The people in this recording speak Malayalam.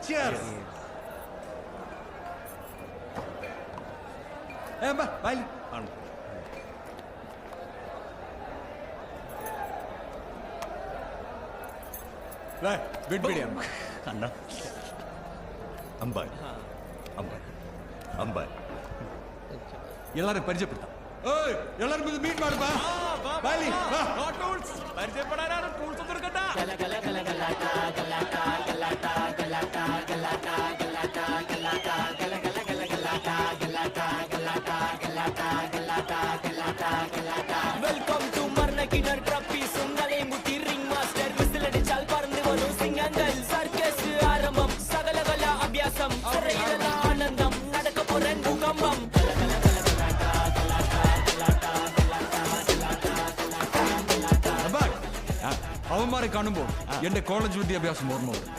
Cheers. Bye. Good video. അണ്ണ അമ്പാൻ അമ്പാൻ അമ്പാൻ எல்லாரும் പരിചയപ്പെടുത്താം. എല്ലാരും മീറ്റ് മാടുപ്പാ. ബാലി വാ. പരിചയപ്പെടാനാണ് ടൂൾസ് തീർക്കട്ടാ. വെൽക്കം ടു മർണക്കിണർ ട്രപ്പീസും നലയമുട്ടി റിംഗ് മാസ്റ്റർ വിസിലടിച്ചാൽ പറന്നു വരും സിംഗങ്ങൾ സർക്കസ് ആരംഭം സകല കല അഭ്യാസം സിറയിലുള്ള ആനന്ദം നടക്കപ്പുറൻ ഭൂകമ്പം അവന്മാരെ കാണുമ്പോൾ എന്റെ കോളേജ് വിദ്യാഭ്യാസം ഓർമ്മ വരും.